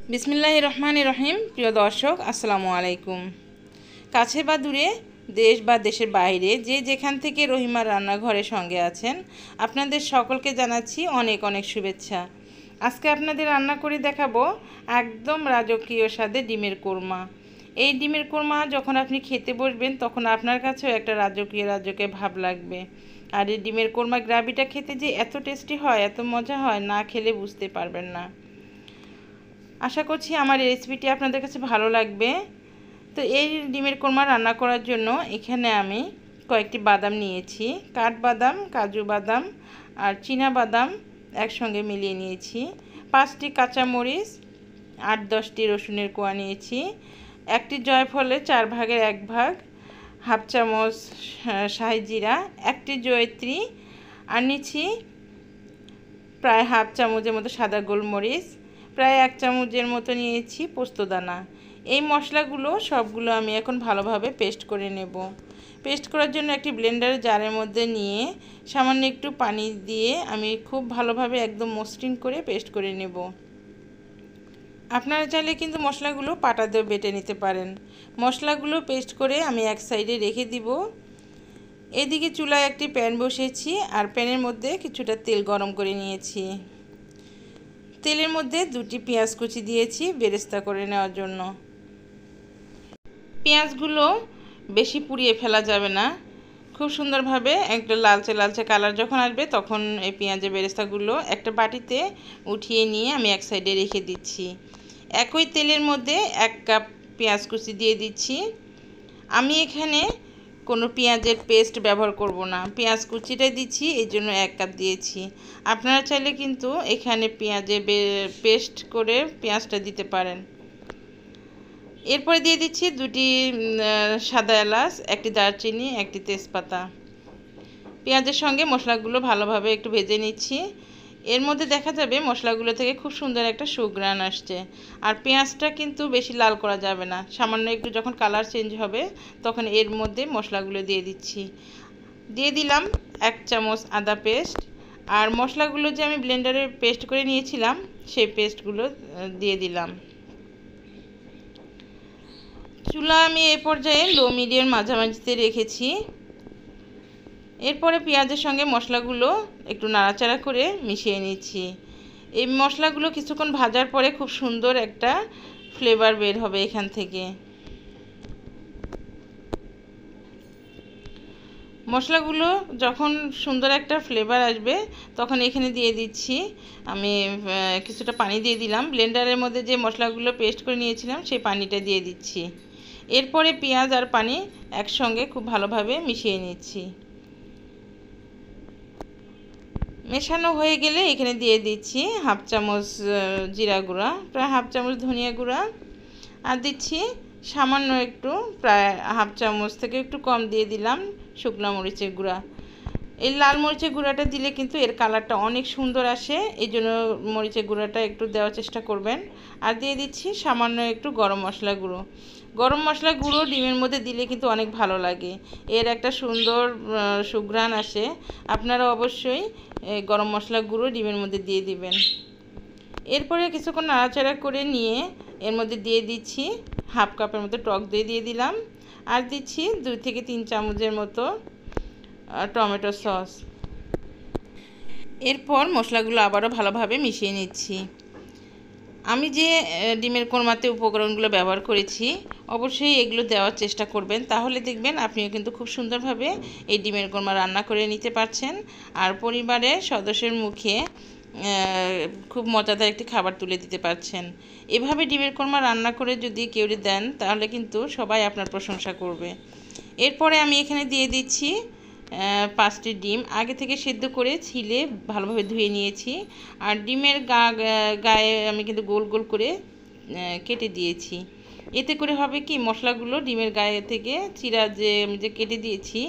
বিসমিল্লাহির রহমানির রহিম। প্রিয় দর্শক, আসসালামু আলাইকুম। কাছে বা দূরে, দেশ বা দেশের বাইরে যে যেখান থেকে রহিমার রান্নাঘরের সঙ্গে আছেন, আপনাদের সকলকে জানাচ্ছি অনেক অনেক শুভেচ্ছা। আজকে আপনাদের রান্না করে দেখাবো একদম রাজকীয় স্বাদে ডিমের কোরমা। এই ডিমের কোরমা যখন আপনি খেতে বসবেন তখন আপনার কাছেও একটা রাজকীয় রাজকীয় ভাব লাগবে। আর এই ডিমের কোরমা গ্রাভিটা খেতে যে এত টেস্টি হয়, এত মজা হয়, না খেলে বুঝতে পারবেন না। আশা করছি আমার এই রেসিপিটি আপনাদের কাছে ভালো লাগবে। তো এই ডিমের কোরমা রান্না করার জন্য এখানে আমি কয়েকটি বাদাম নিয়েছি, কাঠবাদাম, কাজু বাদাম আর চীনা বাদাম একসঙ্গে মিলিয়ে নিয়েছি। 5টি কাঁচামরিচ, 8-10টি রসুনের কোয়া নিয়েছি, একটি জয়ফলের 4 ভাগের 1 ভাগ, হাফ চামচ শাহি জিরা, একটি জয়িত্রী, আর নিচ্ছি প্রায় হাফ চামচের মতো সাদা গোলমরিচ, প্রায় 1 চামচের মতো নিয়েছি পোস্তদানা। এই মশলাগুলো সবগুলো আমি এখন ভালোভাবে পেস্ট করে নেব। পেস্ট করার জন্য একটি ব্লেন্ডার জারের মধ্যে নিয়ে সামান্য একটু পানি দিয়ে আমি খুব ভালোভাবে একদম মসৃণ করে পেস্ট করে নেব। আপনারা চাইলে কিন্তু মশলাগুলো পাটা দিয়ে বেটে নিতে পারেন। মশলাগুলো পেস্ট করে আমি এক সাইডে রেখে দিব। এদিকে চুলায় একটি প্যান বসিয়েছি আর প্যানের মধ্যে কিছুটা তেল গরম করে নিয়েছি। তেলের মধ্যে 2টি পেঁয়াজ কুচি দিয়েছি বেরেস্তা করে নেওয়ার জন্য। পেঁয়াজগুলো বেশি পুড়িয়ে ফেলা যাবে না, খুব সুন্দরভাবে একটা লালচে লালচে কালার যখন আসবে তখন এই পেঁয়াজের বেরেস্তাগুলো একটা বাটিতে উঠিয়ে নিয়ে আমি এক সাইডে রেখে দিচ্ছি। একই তেলের মধ্যে 1 কাপ পেঁয়াজ কুচি দিয়ে দিচ্ছি। আমি এখানে কোনো পেঁয়াজের পেস্ট ব্যবহার করব না, পেঁয়াজ কুচিটাই দিচ্ছি, এই জন্য 1 কাপ দিয়েছি। আপনারা চাইলে কিন্তু এখানে পেঁয়াজের পেস্ট করে পেঁয়াজটা দিতে পারেন। এরপরে দিয়ে দিচ্ছি 2টি সাদা এলাচ, একটি দারচিনি, একটি তেজপাতা। পেঁয়াজের সঙ্গে মশলাগুলো ভালোভাবে একটু ভেজে নিচ্ছি। এর মধ্যে দেখা যাবে মশলাগুলো থেকে খুব সুন্দর একটা সুঘ্রাণ আসছে। আর পেঁয়াজটা কিন্তু বেশি লাল করা যাবে না, সামান্য একটু যখন কালার চেঞ্জ হবে তখন এর মধ্যে মশলাগুলো দিয়ে দিচ্ছি। দিয়ে দিলাম 1 চামচ আদা পেস্ট, আর মশলাগুলো যে আমি ব্লেন্ডারে পেস্ট করে নিয়েছিলাম সেই পেস্টগুলো দিয়ে দিলাম। চুলা আমি এই পর্যায়ে লো মিডিয়াম মাঝামাঝিতে রেখেছি। এরপরে পেঁয়াজের সঙ্গে মশলাগুলো একটু নাড়াচাড়া করে মিশিয়ে নিচ্ছি। এই মশলাগুলো কিছুক্ষণ ভাজার পরে খুব সুন্দর একটা ফ্লেভার বের হবে এখান থেকে। মশলাগুলো যখন সুন্দর একটা ফ্লেভার আসবে তখন এখানে দিয়ে দিচ্ছি আমি কিছুটা পানি দিয়ে দিলাম। ব্লেন্ডারের মধ্যে যে মশলাগুলো পেস্ট করে নিয়েছিলাম সেই পানিটা দিয়ে দিচ্ছি। এরপরে পেঁয়াজ আর পানি একসঙ্গে খুব ভালোভাবে মিশিয়ে নিচ্ছি। মেশানো হয়ে গেলে এখানে দিয়ে দিচ্ছি হাফ চামচ জিরা গুঁড়া, প্রায় হাফ চামচ ধনিয়া গুঁড়া, আর দিচ্ছি সামান্য একটু প্রায় হাফ চামচ থেকে একটু কম দিয়ে দিলাম শুকনো মরিচের গুঁড়া। এই লাল মরিচের গুঁড়াটা দিলে কিন্তু এর কালারটা অনেক সুন্দর আসে, এই জন্য মরিচের গুঁড়াটা একটু দেওয়ার চেষ্টা করবেন। আর দিয়ে দিচ্ছি সামান্য একটু গরম মশলা গুঁড়ো। গরম মশলা গুঁড়ো ডিমের মধ্যে দিলে কিন্তু অনেক ভালো লাগে, এর একটা সুন্দর সুঘ্রাণ আসে। আপনারা অবশ্যই গরম মশলা গুঁড়ো ডিমের মধ্যে দিয়ে দিবেন। এরপরে কিছুক্ষণ নাড়াচাড়া করে নিয়ে এর মধ্যে দিয়ে দিচ্ছি হাফ কাপের মতো টক দই দিয়ে দিলাম, আর দিচ্ছি 2 থেকে 3 চামচের মতো টমেটো সস। এরপর মশলাগুলো আবারও ভালোভাবে মিশিয়ে নিচ্ছি। আমি যে ডিমের কোরমাতে উপকরণগুলো ব্যবহার করেছি অবশ্যই এগুলো দেওয়ার চেষ্টা করবেন, তাহলে দেখবেন আপনিও কিন্তু খুব সুন্দরভাবে এই ডিমের কোরমা রান্না করে নিতে পারছেন আর পরিবারের সদস্যের মুখে খুব মজাদার একটি খাবার তুলে দিতে পারছেন। এভাবে ডিমের কোরমা রান্না করে যদি কেউ দেন তাহলে কিন্তু সবাই আপনার প্রশংসা করবে। এরপরে আমি এখানে দিয়ে দিচ্ছি 5টি ডিম আগে থেকে সেদ্ধ করে ছিলে ভালোভাবে ধুয়ে নিয়েছি। আর ডিমের গায়ে আমি কিন্তু গোল গোল করে কেটে দিয়েছি। এতে করে হবে কি, মশলাগুলো ডিমের গায়ে থেকে চিরা যে আমি যে কেটে দিয়েছি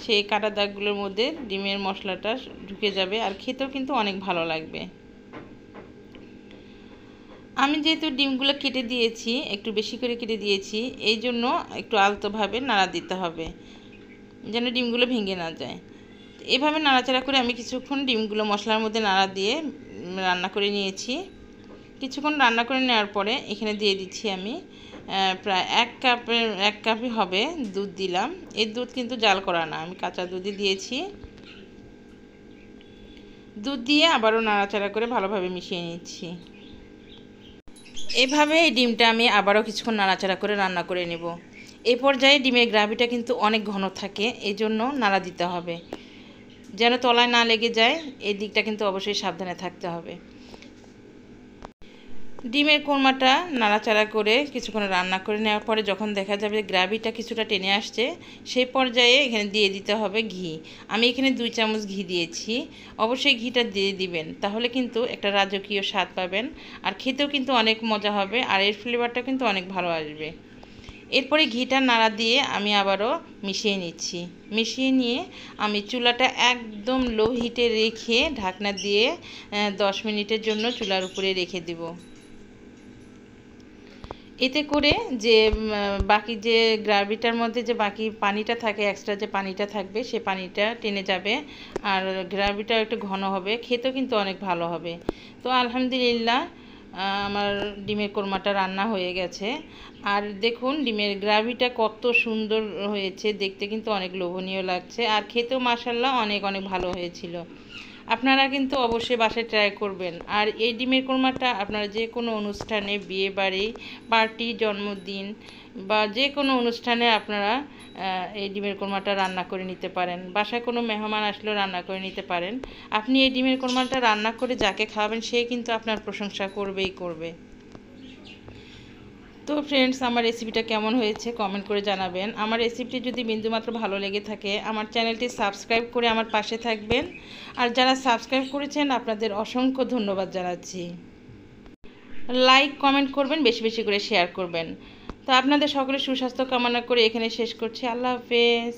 সেই কাটা দাগগুলোর মধ্যে ডিমের মশলাটা ঢুকে যাবে, আর খেতেও কিন্তু অনেক ভালো লাগবে। আমি যেহেতু ডিমগুলো কেটে দিয়েছি, একটু বেশি করে কেটে দিয়েছি, এই জন্য একটু আলতোভাবে নাড়া দিতে হবে যেন ডিমগুলো ভেঙে না যায়। এভাবে নাড়াচাড়া করে আমি কিছুক্ষণ ডিমগুলো মশলার মধ্যে নাড়া দিয়ে রান্না করে নিয়েছি। কিছুক্ষণ রান্না করে নেওয়ার পরে এখানে দিয়ে দিচ্ছি আমি প্রায় এক কাপই হবে দুধ দিলাম। এই দুধ কিন্তু জাল করা না, আমি কাঁচা দুধই দিয়েছি। দুধ দিয়ে আবারও নাড়াচাড়া করে ভালোভাবে মিশিয়ে নিচ্ছি। এভাবে এই ডিমটা আমি আবারও কিছুক্ষণ নাড়াচাড়া করে রান্না করে নেব। এই পর্যায়ে ডিমের গ্রেভিটা কিন্তু অনেক ঘন থাকে, এই জন্য নাড়া দিতে হবে যেন তলায় না লেগে যায়। এই দিকটা কিন্তু অবশ্যই সাবধানে থাকতে হবে। ডিমের কোরমাটা নাড়াচাড়া করে কিছুক্ষণ রান্না করে নেওয়ার পরে যখন দেখা যাবে গ্রেভিটা কিছুটা টেনে আসছে, সেই পর্যায়ে এখানে দিয়ে দিতে হবে ঘি। আমি এখানে 2 চামচ ঘি দিয়েছি। অবশ্যই ঘিটা দিয়ে দিবেন, তাহলে কিন্তু একটা রাজকীয় স্বাদ পাবেন, আর খেতেও কিন্তু অনেক মজা হবে, আর এর ফ্লেভারটা কিন্তু অনেক ভালো আসবে। এরপরে ঘিটা নাড়া দিয়ে আমি আবারও মিশিয়ে নিচ্ছি। মিশিয়ে নিয়ে আমি চুলাটা একদম লো হিটে রেখে ঢাকনা দিয়ে 10 মিনিটের জন্য চুলার উপরে রেখে দেব। এতে করে যে বাকি যে গ্রেভিটার মধ্যে যে বাকি পানিটা থাকে, এক্সট্রা যে পানিটা থাকবে, সে পানিটা টেনে যাবে, আর গ্রেভিটা একটু ঘন হবে, খেতেও কিন্তু অনেক ভালো হবে। তো আলহামদুলিল্লাহ আমার ডিমের কোরমাটা রান্না হয়ে গেছে। আর দেখুন ডিমের গ্রেভিটা কত সুন্দর হয়েছে, দেখতে কিন্তু অনেক লোভনীয় লাগছে, আর খেতেও মাশাআল্লাহ অনেক অনেক ভালো হয়েছিল। আপনারা কিন্তু অবশ্যই বাসায় ট্রাই করবেন। আর এই ডিমের কোরমাটা আপনারা যে কোনো অনুষ্ঠানে, বিয়ে বাড়ি, পার্টি, জন্মদিন বা যে কোনো অনুষ্ঠানে আপনারা এই ডিমের কোরমাটা রান্না করে নিতে পারেন। বাসায় কোনো মেহমান আসলেও রান্না করে নিতে পারেন। আপনি এই ডিমের কোরমাটা রান্না করে যাকে খাওয়াবেন সে কিন্তু আপনার প্রশংসা করবেই করবে। তো ফ্রেন্ডস, আমার রেসিপিটা কেমন হয়েছে কমেন্ট করে জানাবেন। আমার রেসিপিটি যদি বিন্দুমাত্র ভালো লেগে থাকে আমার চ্যানেলটি সাবস্ক্রাইব করে আমার পাশে থাকবেন। আর যারা সাবস্ক্রাইব করেছেন আপনাদের অসংখ্য ধন্যবাদ জানাচ্ছি। লাইক কমেন্ট করবেন, বেশি বেশি করে শেয়ার করবেন। তো আপনাদের সকলের সুস্বাস্থ্য কামনা করে এখানে শেষ করছি। আল্লাহ হাফেজ।